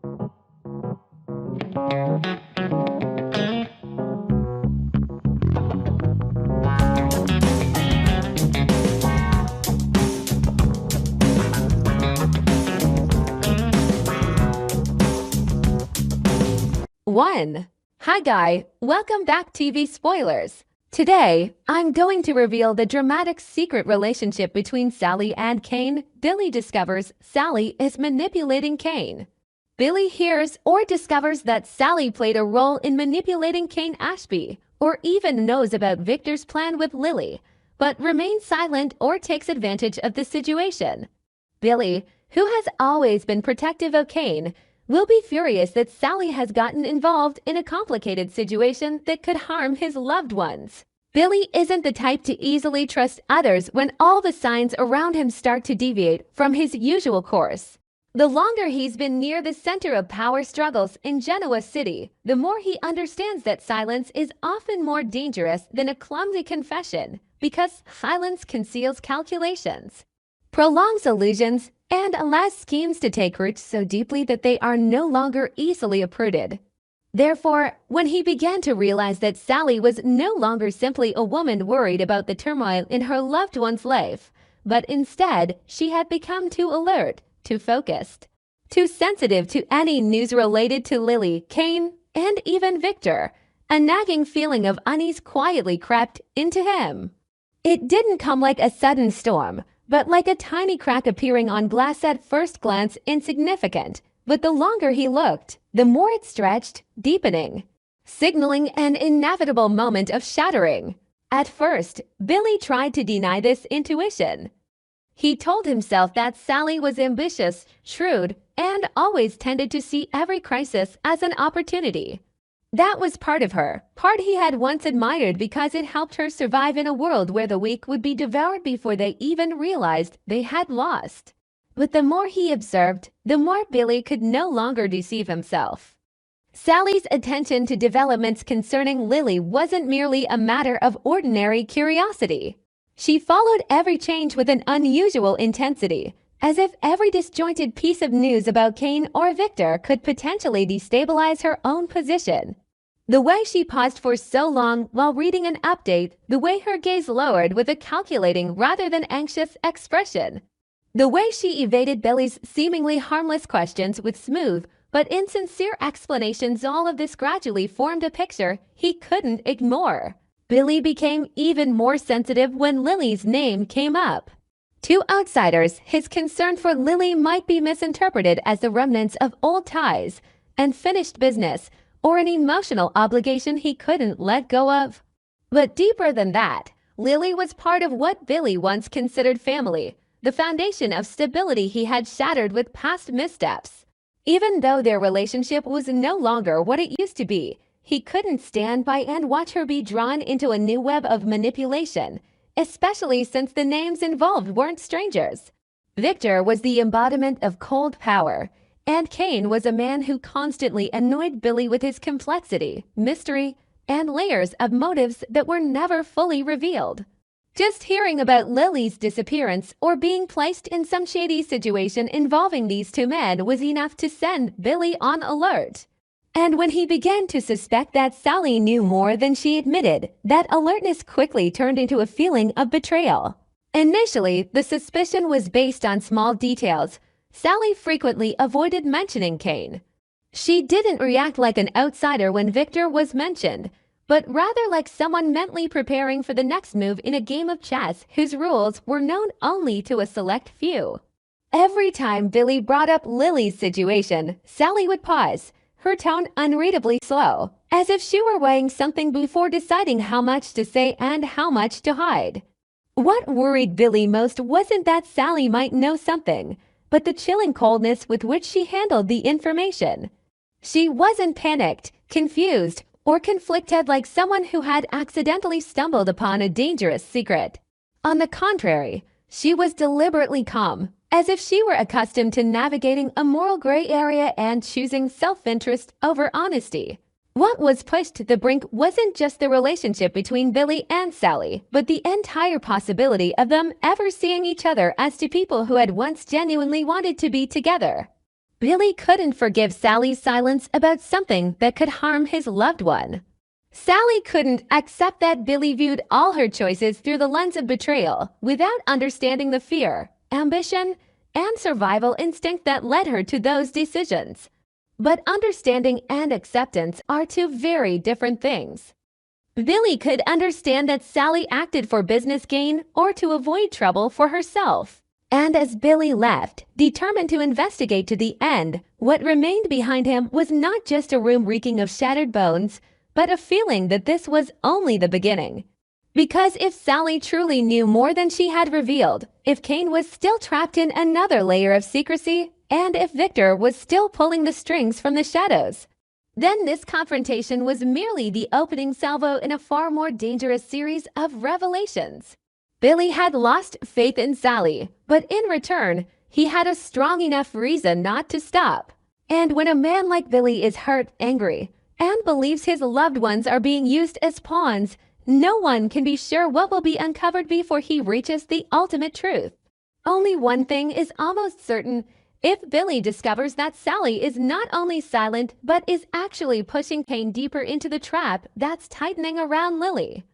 1. Hi guy, welcome back TV Spoilers. Today, I'm going to reveal the dramatic secret relationship between Sally and Cane. Billy discovers Sally is manipulating Cane. Billy hears or discovers that Sally played a role in manipulating Cane Ashby, or even knows about Victor's plan with Lily, but remains silent or takes advantage of the situation. Billy, who has always been protective of Cane, will be furious that Sally has gotten involved in a complicated situation that could harm his loved ones. Billy isn't the type to easily trust others when all the signs around him start to deviate from his usual course. The longer he's been near the center of power struggles in Genoa City, the more he understands that silence is often more dangerous than a clumsy confession, because silence conceals calculations, prolongs illusions, and allows schemes to take root so deeply that they are no longer easily uprooted. Therefore, when he began to realize that Sally was no longer simply a woman worried about the turmoil in her loved one's life, but instead she had become too alert, too focused, too sensitive to any news related to Lily, Cane, and even Victor, a nagging feeling of unease quietly crept into him. It didn't come like a sudden storm, but like a tiny crack appearing on glass at first glance insignificant, but the longer he looked, the more it stretched, deepening, signaling an inevitable moment of shattering. At first, Billy tried to deny this intuition. He told himself that Sally was ambitious, shrewd, and always tended to see every crisis as an opportunity. That was part of her, part he had once admired because it helped her survive in a world where the weak would be devoured before they even realized they had lost. But the more he observed, the more Billy could no longer deceive himself. Sally's attention to developments concerning Lily wasn't merely a matter of ordinary curiosity. She followed every change with an unusual intensity, as if every disjointed piece of news about Cane or Victor could potentially destabilize her own position. The way she paused for so long while reading an update, the way her gaze lowered with a calculating rather than anxious expression, the way she evaded Billy's seemingly harmless questions with smooth but insincere explanations, all of this gradually formed a picture he couldn't ignore. Billy became even more sensitive when Lily's name came up. To outsiders, his concern for Lily might be misinterpreted as the remnants of old ties, unfinished business, or an emotional obligation he couldn't let go of. But deeper than that, Lily was part of what Billy once considered family, the foundation of stability he had shattered with past missteps. Even though their relationship was no longer what it used to be, he couldn't stand by and watch her be drawn into a new web of manipulation, especially since the names involved weren't strangers. Victor was the embodiment of cold power, and Cane was a man who constantly annoyed Billy with his complexity, mystery, and layers of motives that were never fully revealed. Just hearing about Lily's disappearance or being placed in some shady situation involving these two men was enough to send Billy on alert. And when he began to suspect that Sally knew more than she admitted, that alertness quickly turned into a feeling of betrayal. Initially, the suspicion was based on small details. Sally frequently avoided mentioning Cane. She didn't react like an outsider when Victor was mentioned, but rather like someone mentally preparing for the next move in a game of chess whose rules were known only to a select few. Every time Billy brought up Lily's situation, Sally would pause, her tone unreadably slow, as if she were weighing something before deciding how much to say and how much to hide. What worried Billy most wasn't that Sally might know something, but the chilling coldness with which she handled the information. She wasn't panicked, confused, or conflicted like someone who had accidentally stumbled upon a dangerous secret. On the contrary, she was deliberately calm, as if she were accustomed to navigating a moral gray area and choosing self-interest over honesty. What was pushed to the brink wasn't just the relationship between Billy and Sally, but the entire possibility of them ever seeing each other as two people who had once genuinely wanted to be together. Billy couldn't forgive Sally's silence about something that could harm his loved one. Sally couldn't accept that Billy viewed all her choices through the lens of betrayal without understanding the fear, ambition, and survival instinct that led her to those decisions. But understanding and acceptance are two very different things. Billy could understand that Sally acted for business gain or to avoid trouble for herself. And as Billy left, determined to investigate to the end, what remained behind him was not just a room reeking of shattered bones, but a feeling that this was only the beginning. Because if Sally truly knew more than she had revealed, if Cane was still trapped in another layer of secrecy, and if Victor was still pulling the strings from the shadows, then this confrontation was merely the opening salvo in a far more dangerous series of revelations. Billy had lost faith in Sally, but in return, he had a strong enough reason not to stop. And when a man like Billy is hurt, angry, and believes his loved ones are being used as pawns, no one can be sure what will be uncovered before he reaches the ultimate truth. Only one thing is almost certain. If Billy discovers that Sally is not only silent but is actually pushing Cane deeper into the trap that's tightening around Lily,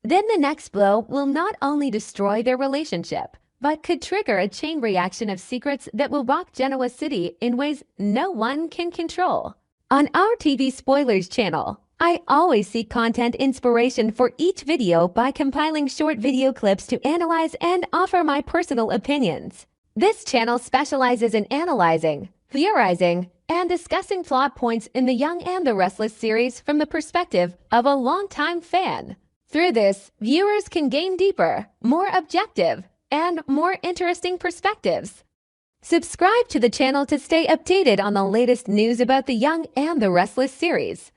then the next blow will not only destroy their relationship, but could trigger a chain reaction of secrets that will rock Genoa City in ways no one can control. On our TV Spoilers channel, I always seek content inspiration for each video by compiling short video clips to analyze and offer my personal opinions. This channel specializes in analyzing, theorizing, and discussing plot points in the Y&R Restless series from the perspective of a longtime fan. Through this, viewers can gain deeper, more objective, and more interesting perspectives. Subscribe to the channel to stay updated on the latest news about the Y&R Restless series.